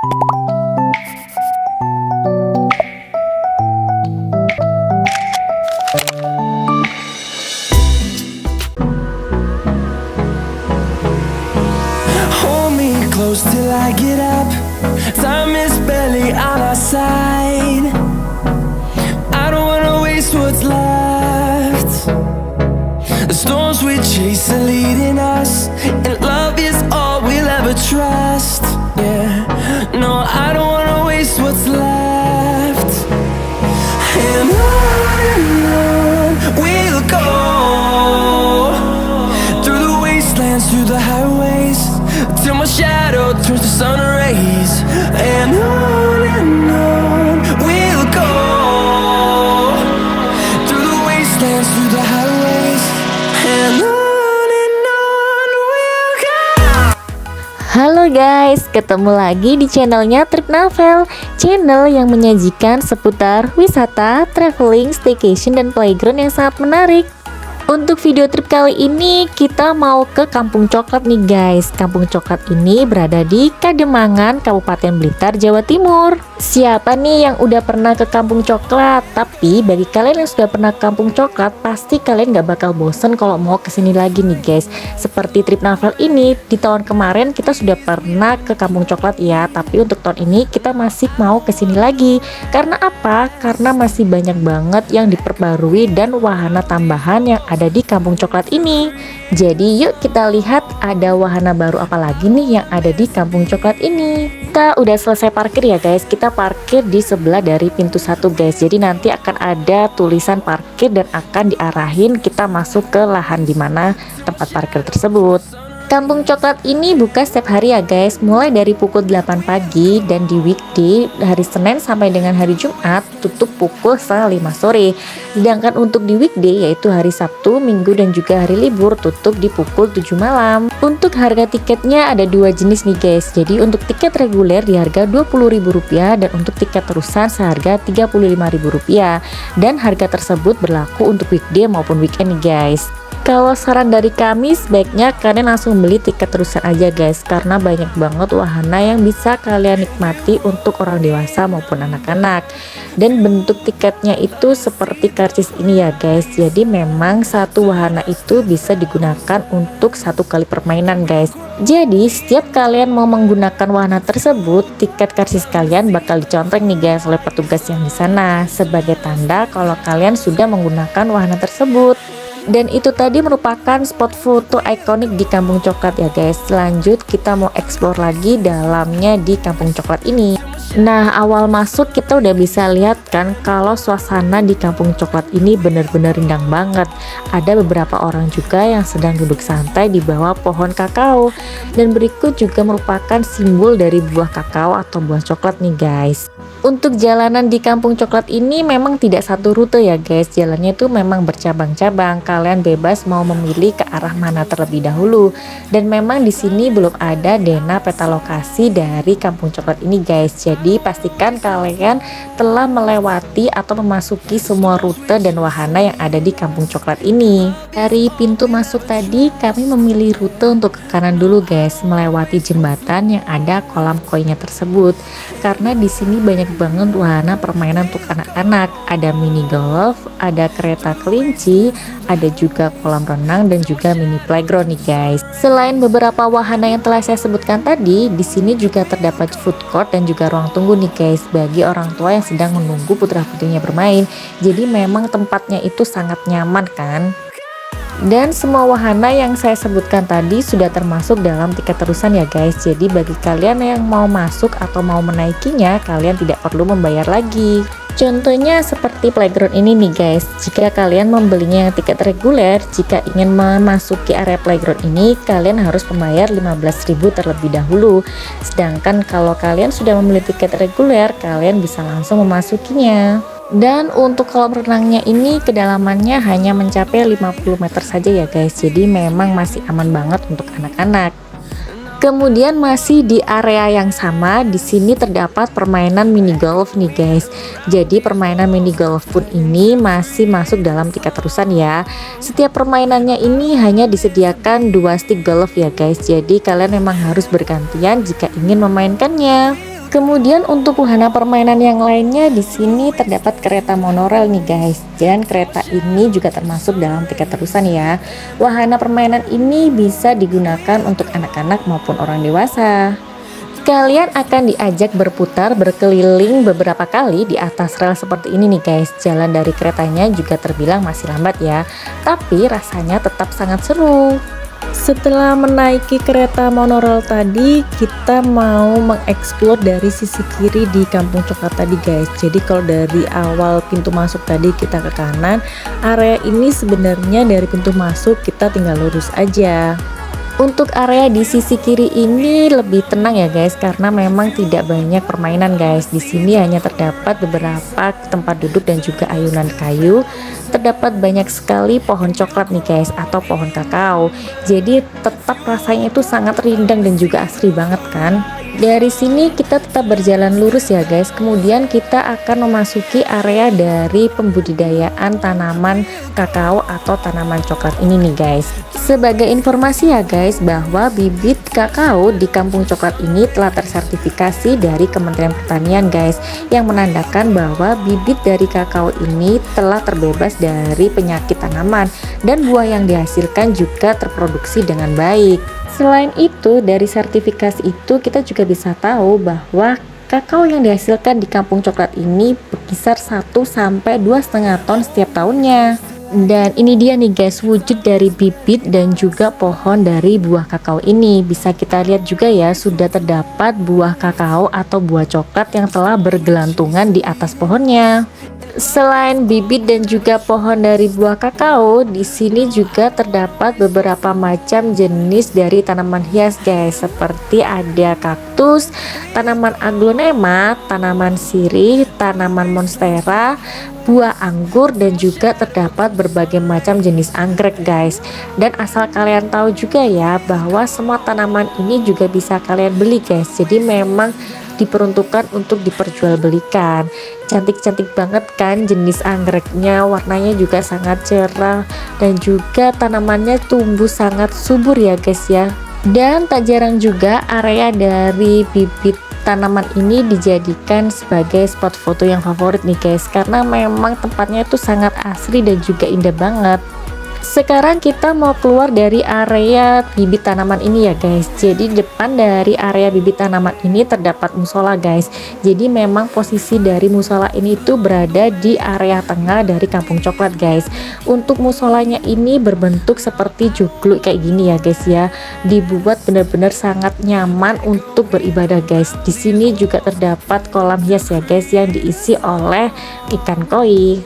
Hold me close till I get up. Time is barely on our side. I don't wanna waste what's left. The storms we chase are leading us, and love is all we'll ever trust. Yeah, no, I don't wanna waste what's left. And on we'll go, through the wastelands, through the highways, till my shadow turns to sun rays. And on we'll go, through the wastelands, through the highways, and on we'll go. Halo guys, ketemu lagi di channelnya Trip Novel, channel yang menyajikan seputar wisata, traveling, staycation, dan playground yang sangat menarik. Untuk video trip kali ini kita mau ke Kampung Coklat nih guys. Kampung Coklat ini berada di Kademangan, Kabupaten Blitar, Jawa Timur. Siapa nih yang udah pernah ke Kampung Coklat? Tapi bagi kalian yang sudah pernah ke Kampung Coklat, pasti kalian gak bakal bosen kalau mau kesini lagi nih guys. Seperti Trip Novel ini, di tahun kemarin kita sudah pernah ke Kampung Coklat ya, tapi untuk tahun ini kita masih mau kesini lagi. Karena apa? Karena masih banyak banget yang diperbarui dan wahana tambahan yang ada di Kampung Coklat ini. Jadi yuk kita lihat ada wahana baru apa lagi nih yang ada di Kampung Coklat ini. Kita udah selesai parkir ya guys, kita parkir di sebelah dari pintu 1 guys. Jadi nanti akan ada tulisan parkir dan akan diarahin kita masuk ke lahan di mana tempat parkir tersebut. Kampung Coklat ini buka setiap hari ya guys, mulai dari pukul 8 pagi, dan di weekday hari Senin sampai dengan hari Jumat tutup pukul setengah 5 sore. Sedangkan untuk di weekday yaitu hari Sabtu, Minggu, dan juga hari libur tutup di pukul 7 malam. Untuk harga tiketnya ada dua jenis nih guys. Jadi untuk tiket reguler di harga Rp20.000 dan untuk tiket terusan seharga Rp35.000. Dan harga tersebut berlaku untuk weekday maupun weekend nih guys. Kalau saran dari kami, sebaiknya kalian langsung beli tiket terusan aja guys, karena banyak banget wahana yang bisa kalian nikmati untuk orang dewasa maupun anak-anak. Dan bentuk tiketnya itu seperti karcis ini ya guys. Jadi memang satu wahana itu bisa digunakan untuk satu kali permainan guys. Jadi setiap kalian mau menggunakan wahana tersebut, tiket karcis kalian bakal dicontreng nih guys oleh petugas yang di sana sebagai tanda kalau kalian sudah menggunakan wahana tersebut. Dan itu tadi merupakan spot foto ikonik di Kampung Coklat ya guys. Lanjut kita mau explore lagi dalamnya di Kampung Coklat ini. Nah, awal masuk kita udah bisa lihat kan kalau suasana di Kampung Coklat ini bener-bener rindang banget. Ada beberapa orang juga yang sedang duduk santai di bawah pohon kakao. Dan berikut juga merupakan simbol dari buah kakao atau buah coklat nih guys. Untuk jalanan di Kampung Coklat ini memang tidak satu rute ya guys. Jalannya itu memang bercabang-cabang. Kalian bebas mau memilih ke arah mana terlebih dahulu. Dan memang di sini belum ada dena peta lokasi dari Kampung Coklat ini guys. Jadi pastikan kalian telah melewati atau memasuki semua rute dan wahana yang ada di Kampung Coklat ini. Dari pintu masuk tadi kami memilih rute untuk ke kanan dulu guys, melewati jembatan yang ada kolam koinnya tersebut. Karena di sini banyak banget wahana permainan untuk anak-anak. Ada mini golf, ada kereta kelinci, ada juga kolam renang dan juga mini playground nih guys. Selain beberapa wahana yang telah saya sebutkan tadi, di sini juga terdapat food court dan juga ruang tunggu nih guys bagi orang tua yang sedang menunggu putra-putrinya bermain. Jadi memang tempatnya itu sangat nyaman kan. Dan semua wahana yang saya sebutkan tadi sudah termasuk dalam tiket terusan ya guys. Jadi bagi kalian yang mau masuk atau mau menaikinya, kalian tidak perlu membayar lagi. Contohnya seperti playground ini nih guys. Jika kalian membelinya yang tiket reguler, jika ingin memasuki area playground ini, kalian harus membayar 15.000 terlebih dahulu. Sedangkan kalau kalian sudah membeli tiket reguler, kalian bisa langsung memasukinya. Dan untuk kolam renangnya ini kedalamannya hanya mencapai 50 meter saja ya guys. Jadi memang masih aman banget untuk anak-anak. Kemudian masih di area yang sama, di sini terdapat permainan mini golf nih guys. Jadi permainan mini golf pun ini masih masuk dalam tiket terusan ya. Setiap permainannya ini hanya disediakan 2 stick golf ya guys. Jadi kalian memang harus bergantian jika ingin memainkannya. Kemudian untuk wahana permainan yang lainnya di sini terdapat kereta monorail nih guys. Dan kereta ini juga termasuk dalam tiket terusan ya. Wahana permainan ini bisa digunakan untuk anak-anak maupun orang dewasa. Kalian akan diajak berputar berkeliling beberapa kali di atas rel seperti ini nih guys. Jalan dari keretanya juga terbilang masih lambat ya, tapi rasanya tetap sangat seru. Setelah menaiki kereta monorail tadi, kita mau mengeksplor dari sisi kiri di Kampung Coklat tadi guys. Jadi kalau dari awal pintu masuk tadi kita ke kanan, area ini sebenarnya dari pintu masuk kita tinggal lurus aja. Untuk area di sisi kiri ini lebih tenang ya guys, karena memang tidak banyak permainan guys. Di sini hanya terdapat beberapa tempat duduk dan juga ayunan kayu. Terdapat banyak sekali pohon coklat nih guys, atau pohon kakao. Jadi tetap rasanya itu sangat rindang dan juga asri banget kan. Dari sini kita tetap berjalan lurus ya guys. Kemudian kita akan memasuki area dari pembudidayaan tanaman kakao atau tanaman coklat ini nih guys. Sebagai informasi ya guys, bahwa bibit kakao di Kampung Coklat ini telah tersertifikasi dari Kementerian Pertanian guys, yang menandakan bahwa bibit dari kakao ini telah terbebas dari penyakit tanaman dan buah yang dihasilkan juga terproduksi dengan baik. Selain itu, dari sertifikasi itu kita juga bisa tahu bahwa kakao yang dihasilkan di Kampung Coklat ini berkisar 1-2,5 ton setiap tahunnya. Dan ini dia nih guys, wujud dari bibit dan juga pohon dari buah kakao ini. Bisa kita lihat juga ya, sudah terdapat buah kakao atau buah coklat yang telah bergelantungan di atas pohonnya. Selain bibit dan juga pohon dari buah kakao, di sini juga terdapat beberapa macam jenis dari tanaman hias guys, seperti ada kaktus, tanaman aglonema, tanaman sirih, tanaman monstera, buah anggur, dan juga terdapat berbagai macam jenis anggrek guys. Dan asal kalian tahu juga ya, bahwa semua tanaman ini juga bisa kalian beli guys. Jadi memang diperuntukkan untuk diperjualbelikan. Cantik-cantik banget kan jenis anggreknya, warnanya juga sangat cerah dan juga tanamannya tumbuh sangat subur ya guys ya. Dan tak jarang juga area dari bibit tanaman ini dijadikan sebagai spot foto yang favorit nih guys, karena memang tempatnya itu sangat asri dan juga indah banget. Sekarang kita mau keluar dari area bibit tanaman ini ya guys. Jadi depan dari area bibit tanaman ini terdapat musola guys. Jadi memang posisi dari musola ini itu berada di area tengah dari Kampung Coklat guys. Untuk musolanya ini berbentuk seperti jugluk kayak gini ya guys ya. Dibuat benar-benar sangat nyaman untuk beribadah guys. Di sini juga terdapat kolam hias ya guys, yang diisi oleh ikan koi.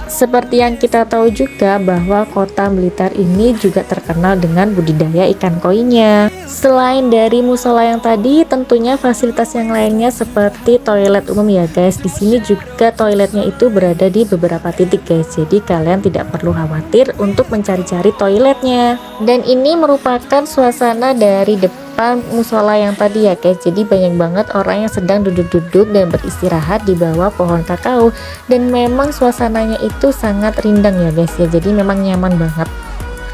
Seperti yang kita tahu juga bahwa kota Blitar ini juga terkenal dengan budidaya ikan koinya. Selain dari musola yang tadi, tentunya fasilitas yang lainnya seperti toilet umum ya guys. Di sini juga toiletnya itu berada di beberapa titik guys. Jadi kalian tidak perlu khawatir untuk mencari-cari toiletnya. Dan ini merupakan suasana dari depan musola yang tadi ya guys. Jadi banyak banget orang yang sedang duduk-duduk dan beristirahat di bawah pohon kakao, dan memang suasananya itu sangat rindang ya guys ya. Jadi memang nyaman banget.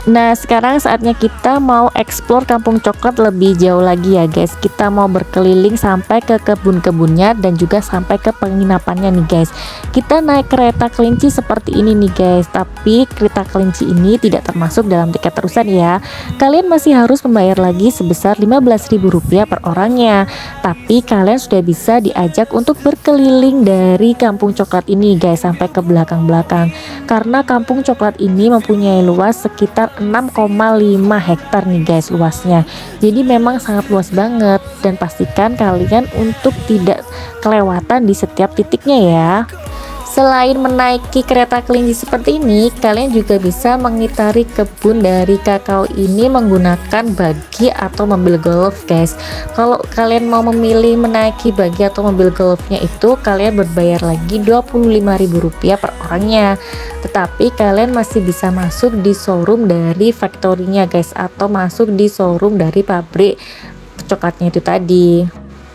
Nah, sekarang saatnya kita mau explore Kampung Coklat lebih jauh lagi ya guys. Kita mau berkeliling sampai ke kebun-kebunnya dan juga sampai ke penginapannya nih guys. Kita naik kereta kelinci seperti ini nih guys. Tapi kereta kelinci ini tidak termasuk dalam tiket terusan ya. Kalian masih harus membayar lagi sebesar Rp15.000 per orangnya. Tapi kalian sudah bisa diajak untuk berkeliling dari Kampung Coklat ini guys, sampai ke belakang-belakang. Karena Kampung Coklat ini mempunyai luas sekitar 6,5 hektar nih guys luasnya. Jadi memang sangat luas banget, dan pastikan kalian untuk tidak kelewatan di setiap titiknya ya. Selain menaiki kereta kelinci seperti ini, kalian juga bisa mengitari kebun dari kakao ini menggunakan buggy atau mobil golf guys. Kalau kalian mau memilih menaiki buggy atau mobil golfnya itu, kalian berbayar lagi Rp25.000 per orangnya. Tetapi kalian masih bisa masuk di showroom dari factory-nya guys, atau masuk di showroom dari pabrik coklatnya itu tadi.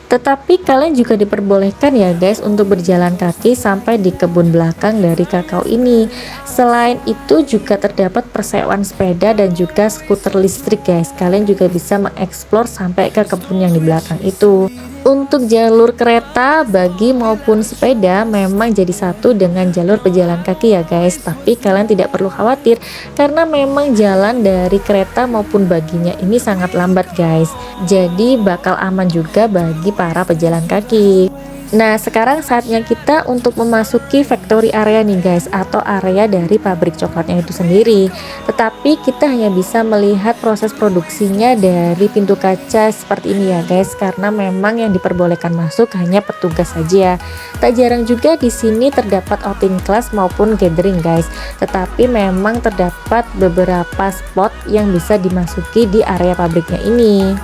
Tetapi kalian juga diperbolehkan ya guys untuk berjalan kaki sampai di kebun belakang dari kakao ini. Selain itu juga terdapat persewaan sepeda dan juga skuter listrik guys. Kalian juga bisa mengeksplor sampai ke kebun yang di belakang itu. Untuk jalur kereta bagi maupun sepeda memang jadi satu dengan jalur pejalan kaki ya guys, tapi kalian tidak perlu khawatir karena memang jalan dari kereta maupun baginya ini sangat lambat guys, jadi bakal aman juga bagi para pejalan kaki. Nah, sekarang saatnya kita untuk memasuki factory area nih guys, atau area dari pabrik coklatnya itu sendiri. Tetapi kita hanya bisa melihat proses produksinya dari pintu kaca seperti ini ya guys, karena memang yang diperbolehkan masuk hanya petugas saja. Tak jarang juga di sini terdapat outing class maupun gathering guys, tetapi memang terdapat beberapa spot yang bisa dimasuki di area pabriknya ini.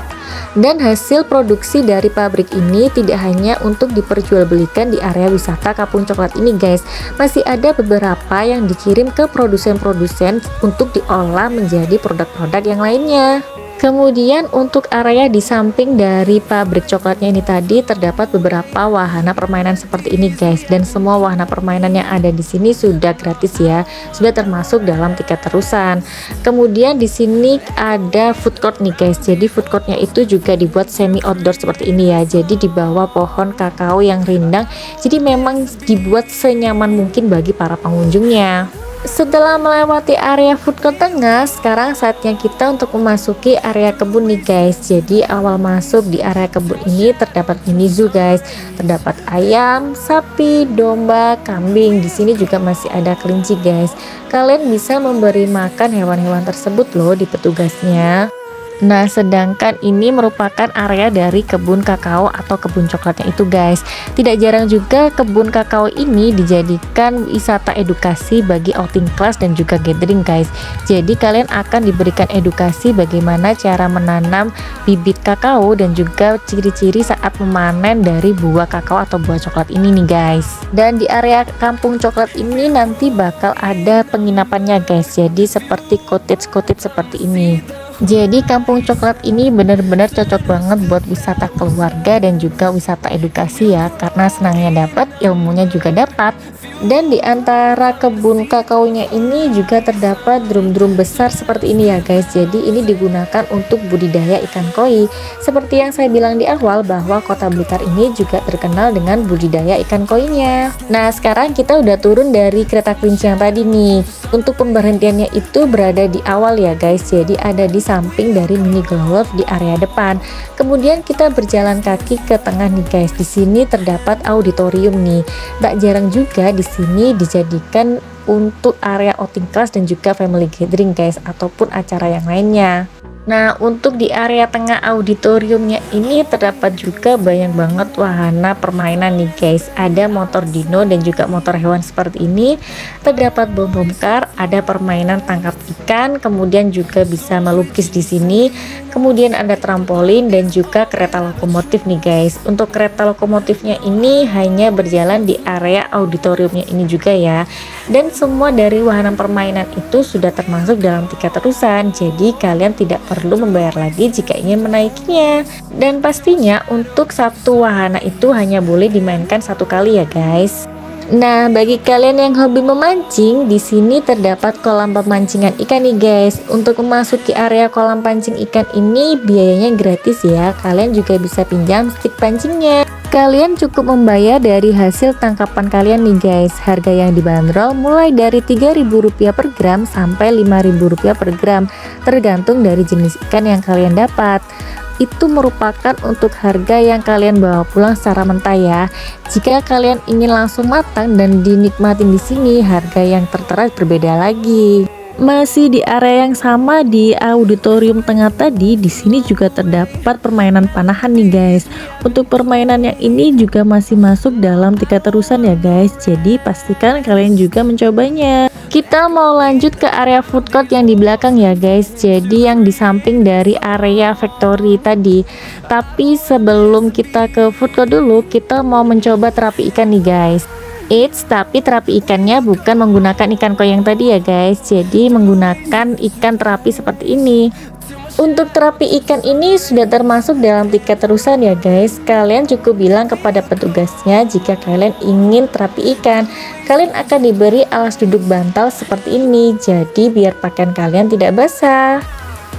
Dan hasil produksi dari pabrik ini tidak hanya untuk diperjualbelikan di area wisata Kampung Coklat ini guys, masih ada beberapa yang dikirim ke produsen-produsen untuk diolah menjadi produk-produk yang lainnya. Kemudian untuk area di samping dari pabrik coklatnya ini tadi terdapat beberapa wahana permainan seperti ini guys, dan semua wahana permainan yang ada di sini sudah gratis ya, sudah termasuk dalam tiket terusan. Kemudian di sini ada food court nih guys, jadi food courtnya itu juga dibuat semi outdoor seperti ini ya, jadi di bawah pohon kakao yang rindang, jadi memang dibuat senyaman mungkin bagi para pengunjungnya. Setelah melewati area food court tengah, sekarang saatnya kita untuk memasuki area kebun nih guys. Jadi awal masuk di area kebun ini terdapat mini zoo guys. Terdapat ayam, sapi, domba, kambing. Di sini juga masih ada kelinci guys. Kalian bisa memberi makan hewan-hewan tersebut loh di petugasnya. Nah, sedangkan ini merupakan area dari kebun kakao atau kebun coklatnya itu guys. Tidak jarang juga kebun kakao ini dijadikan wisata edukasi bagi outing class dan juga gathering guys. Jadi kalian akan diberikan edukasi bagaimana cara menanam bibit kakao dan juga ciri-ciri saat memanen dari buah kakao atau buah coklat ini nih guys. Dan di area kampung coklat ini nanti bakal ada penginapannya guys. Jadi seperti cottage-cottage seperti ini. Jadi kampung coklat ini benar-benar cocok banget buat wisata keluarga dan juga wisata edukasi ya, karena senangnya dapat, ilmunya juga dapat. Dan di antara kebun kakaonya ini juga terdapat drum-drum besar seperti ini ya guys. Jadi ini digunakan untuk budidaya ikan koi. Seperti yang saya bilang di awal bahwa Kota Blitar ini juga terkenal dengan budidaya ikan koinya. Nah, sekarang kita udah turun dari kereta kelinci yang tadi nih. Untuk pemberhentiannya itu berada di awal ya guys. Jadi ada di samping dari mini golf di area depan. Kemudian kita berjalan kaki ke tengah nih guys. Di sini terdapat auditorium nih. Tak jarang juga di sini dijadikan untuk area outing class dan juga family gathering guys, ataupun acara yang lainnya. Nah, untuk di area tengah auditoriumnya ini terdapat juga banyak banget wahana permainan nih guys. Ada motor dino dan juga motor hewan seperti ini. Terdapat bom kar, ada permainan tangkap ikan, kemudian juga bisa melukis di sini. Kemudian ada trampolin dan juga kereta lokomotif nih guys. Untuk kereta lokomotifnya ini hanya berjalan di area auditoriumnya ini juga ya. Dan semua dari wahana permainan itu sudah termasuk dalam tiket terusan. Jadi kalian tidak perlu membayar lagi jika ingin menaikinya. Dan pastinya untuk satu wahana itu hanya boleh dimainkan satu kali ya guys. Nah, bagi kalian yang hobi memancing, di sini terdapat kolam pemancingan ikan nih guys. Untuk memasuki area kolam pancing ikan ini biayanya gratis ya. Kalian juga bisa pinjam stick pancingnya. Kalian cukup membayar dari hasil tangkapan kalian nih guys. Harga yang dibanderol mulai dari Rp3.000 per gram sampai Rp5.000 per gram, tergantung dari jenis ikan yang kalian dapat. Itu merupakan untuk harga yang kalian bawa pulang secara mentah ya. Jika kalian ingin langsung matang dan dinikmatin di sini, harga yang tertera berbeda lagi. Masih di area yang sama di auditorium tengah tadi, di sini juga terdapat permainan panahan nih guys. Untuk permainan yang ini juga masih masuk dalam tiket terusan ya guys. Jadi pastikan kalian juga mencobanya. Kita mau lanjut ke area food court yang di belakang ya guys. Jadi yang di samping dari area factory tadi. Tapi sebelum kita ke food court dulu, kita mau mencoba terapi ikan nih guys. Tapi terapi ikannya bukan menggunakan ikan koi yang tadi ya guys. Jadi menggunakan ikan terapi seperti ini. Untuk terapi ikan ini sudah termasuk dalam tiket terusan ya guys. Kalian cukup bilang kepada petugasnya jika kalian ingin terapi ikan. Kalian akan diberi alas duduk bantal seperti ini. Jadi biar pakaian kalian tidak basah.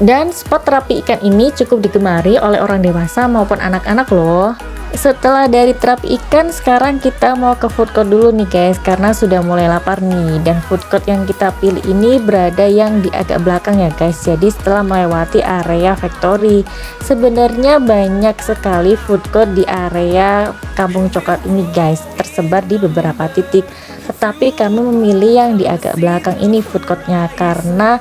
Dan spot terapi ikan ini cukup digemari oleh orang dewasa maupun anak-anak loh. Setelah dari terapi ikan, sekarang kita mau ke food court dulu nih guys, karena sudah mulai lapar nih. Dan food court yang kita pilih ini berada yang di agak belakang ya guys, jadi setelah melewati area factory. Sebenarnya banyak sekali food court di area Kampung Coklat ini guys, tersebar di beberapa titik. Tetapi kami memilih yang di agak belakang ini food courtnya, karena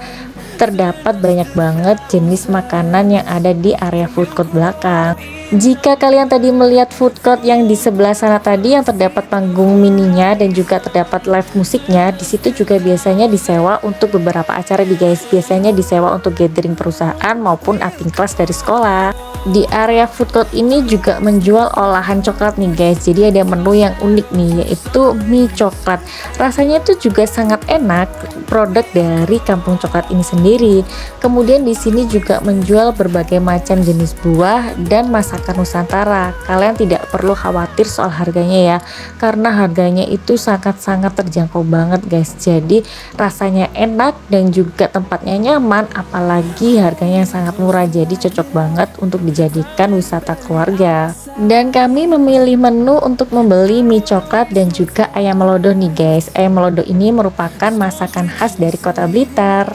terdapat banyak banget jenis makanan yang ada di area food court belakang. Jika kalian tadi melihat food court yang di sebelah sana tadi yang terdapat panggung mininya dan juga terdapat live musiknya, di situ juga biasanya disewa untuk beberapa acara nih guys. Biasanya disewa untuk gathering perusahaan maupun acting class dari sekolah. Di area food court ini juga menjual olahan coklat nih guys. Jadi ada menu yang unik nih, yaitu mie coklat. Rasanya itu juga sangat enak, produk dari Kampung Coklat ini sendiri. Kemudian di sini juga menjual berbagai macam jenis buah dan masakan Nusantara. Kalian tidak perlu khawatir soal harganya ya, karena harganya itu sangat-sangat terjangkau banget guys. Jadi rasanya enak dan juga tempatnya nyaman, apalagi harganya sangat murah. Jadi cocok banget untuk dijadikan wisata keluarga. Dan kami memilih menu untuk membeli mie coklat dan juga ayam melodo nih guys. Ayam melodo ini merupakan masakan khas dari Kota Blitar.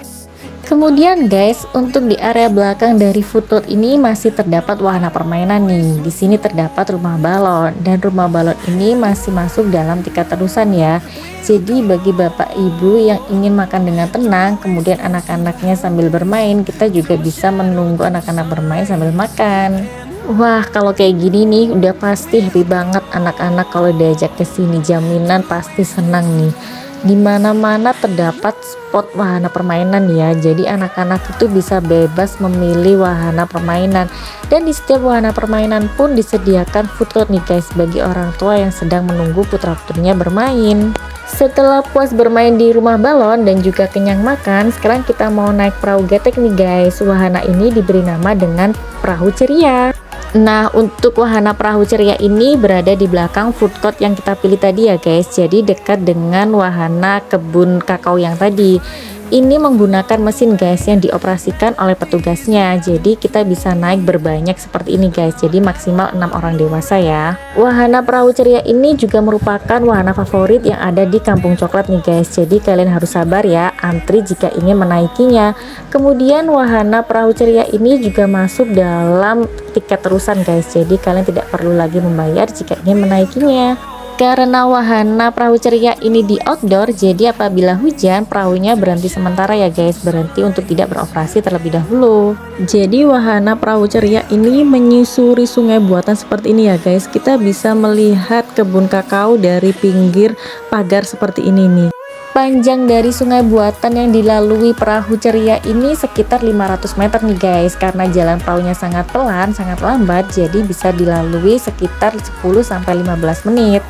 Kemudian guys, untuk di area belakang dari food court ini masih terdapat wahana permainan nih. Di sini terdapat rumah balon, dan rumah balon ini masih masuk dalam tingkat terusan ya. Jadi bagi bapak ibu yang ingin makan dengan tenang, kemudian anak-anaknya sambil bermain, kita juga bisa menunggu anak-anak bermain sambil makan. Wah, kalau kayak gini nih udah pasti happy banget anak-anak kalau diajak ke sini, jaminan pasti senang nih. Di mana-mana terdapat spot wahana permainan ya, jadi anak-anak itu bisa bebas memilih wahana permainan, dan di setiap wahana permainan pun disediakan food court nih guys bagi orang tua yang sedang menunggu putra-putrinya bermain. Setelah puas bermain di rumah balon dan juga kenyang makan, sekarang kita mau naik perahu getek nih guys. Wahana ini diberi nama dengan perahu ceria. Nah, untuk wahana perahu ceria ini berada di belakang food court yang kita pilih tadi ya guys. Jadi dekat dengan wahana kebun kakao yang tadi. Ini menggunakan mesin guys yang dioperasikan oleh petugasnya. Jadi kita bisa naik berbanyak seperti ini guys. Jadi maksimal 6 orang dewasa ya. Wahana perahu ceria ini juga merupakan wahana favorit yang ada di Kampung Coklat nih guys. Jadi kalian harus sabar ya, antri jika ingin menaikinya. Kemudian wahana perahu ceria ini juga masuk dalam tiket terusan guys. Jadi kalian tidak perlu lagi membayar jika ingin menaikinya. Karena wahana perahu ceria ini di outdoor, jadi apabila hujan, perahunya berhenti sementara ya guys, berhenti untuk tidak beroperasi terlebih dahulu. Jadi wahana perahu ceria ini menyusuri sungai buatan seperti ini ya guys. Kita bisa melihat kebun kakao dari pinggir pagar seperti ini nih. Panjang dari sungai buatan yang dilalui perahu ceria ini sekitar 500 meter nih guys. Karena jalan perahunya sangat pelan, sangat lambat, jadi bisa dilalui sekitar 10-15 menit.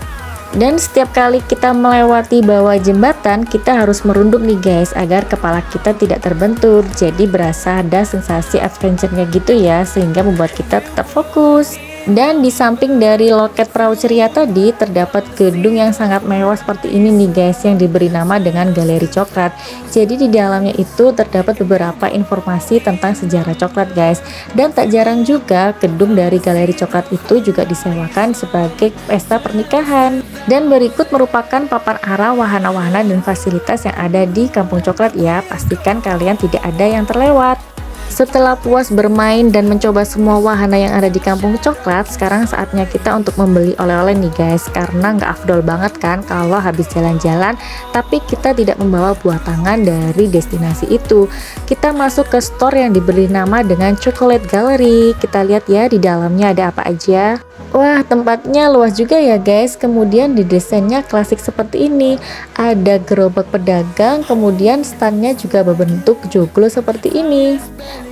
Dan setiap kali kita melewati bawah jembatan, kita harus merunduk nih guys, agar kepala kita tidak terbentur. Jadi berasa ada sensasi adventure-nya gitu ya, sehingga membuat kita tetap fokus. Dan di samping dari loket perahu ceria tadi terdapat gedung yang sangat mewah seperti ini nih guys, yang diberi nama dengan Galeri Coklat. Jadi di dalamnya itu terdapat beberapa informasi tentang sejarah coklat guys. Dan tak jarang juga gedung dari Galeri Coklat itu juga disewakan sebagai pesta pernikahan. Dan berikut merupakan papan arah wahana-wahana dan fasilitas yang ada di Kampung Coklat ya. Pastikan kalian tidak ada yang terlewat. Setelah puas bermain dan mencoba semua wahana yang ada di Kampung Coklat, sekarang saatnya kita untuk membeli oleh-oleh nih guys. Karena nggak afdol banget kan kalau habis jalan-jalan tapi kita tidak membawa buah tangan dari destinasi itu. Kita masuk ke store yang diberi nama dengan Chocolate Gallery. Kita lihat ya di dalamnya ada apa aja. Wah, tempatnya luas juga ya guys. Kemudian didesainnya klasik seperti ini. Ada gerobak pedagang, kemudian standnya juga berbentuk joglo seperti ini.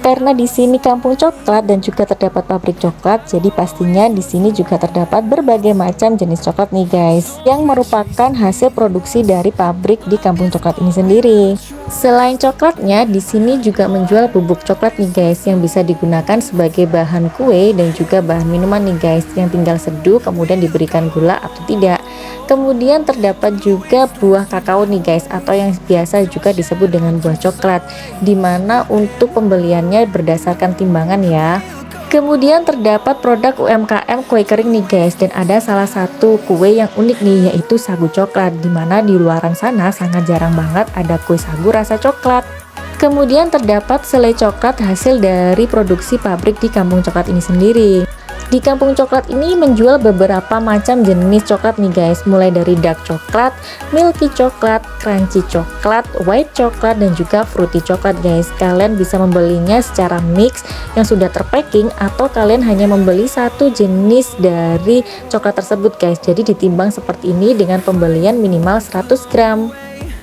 Karena di sini Kampung Coklat dan juga terdapat pabrik coklat, jadi pastinya di sini juga terdapat berbagai macam jenis coklat nih guys, yang merupakan hasil produksi dari pabrik di Kampung Coklat ini sendiri. Selain coklatnya, di sini juga menjual bubuk coklat nih guys, yang bisa digunakan sebagai bahan kue dan juga bahan minuman nih guys, yang tinggal seduh kemudian diberikan gula atau tidak. Kemudian terdapat juga buah kakao nih guys, atau yang biasa juga disebut dengan buah coklat, dimana untuk pembeliannya berdasarkan timbangan ya. Kemudian terdapat produk UMKM kue kering nih guys, dan ada salah satu kue yang unik nih, yaitu sagu coklat, dimana di luaran sana sangat jarang banget ada kue sagu rasa coklat. Kemudian terdapat selai coklat hasil dari produksi pabrik di Kampung Coklat ini sendiri. Di Kampung Coklat ini menjual beberapa macam jenis coklat nih guys, mulai dari dark coklat, milky coklat, crunchy coklat, white coklat, dan juga fruity coklat guys. Kalian bisa membelinya secara mix yang sudah terpacking, atau kalian hanya membeli satu jenis dari coklat tersebut guys. Jadi ditimbang seperti ini dengan pembelian minimal 100 gram.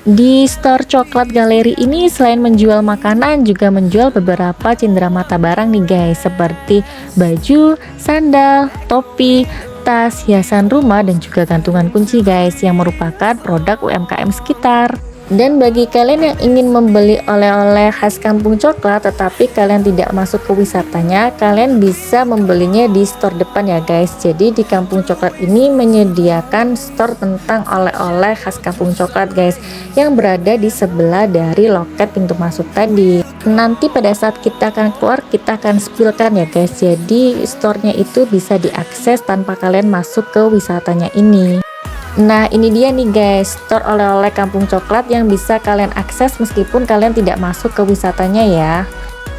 Di store coklat galeri ini selain menjual makanan, juga menjual beberapa cenderamata barang nih guys, seperti baju, sandal, topi, tas, hiasan rumah, dan juga gantungan kunci guys, yang merupakan produk UMKM sekitar. Dan bagi kalian yang ingin membeli oleh-oleh khas Kampung Coklat tetapi kalian tidak masuk ke wisatanya, kalian bisa membelinya di store depan ya guys. Jadi di Kampung Coklat ini menyediakan store tentang oleh-oleh khas Kampung Coklat guys, yang berada di sebelah dari loket pintu masuk tadi. Nanti pada saat kita akan keluar, kita akan spillkan ya guys. Jadi store-nya itu bisa diakses tanpa kalian masuk ke wisatanya ini. Nah, ini dia nih guys, store oleh-oleh Kampung Coklat yang bisa kalian akses meskipun kalian tidak masuk ke wisatanya ya.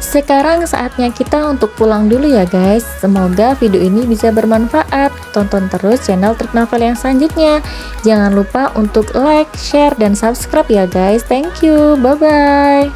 Sekarang saatnya kita untuk pulang dulu ya guys. Semoga video ini bisa bermanfaat. Tonton terus channel Trip Novel yang selanjutnya. Jangan lupa untuk like, share, dan subscribe ya guys. Thank you, bye-bye.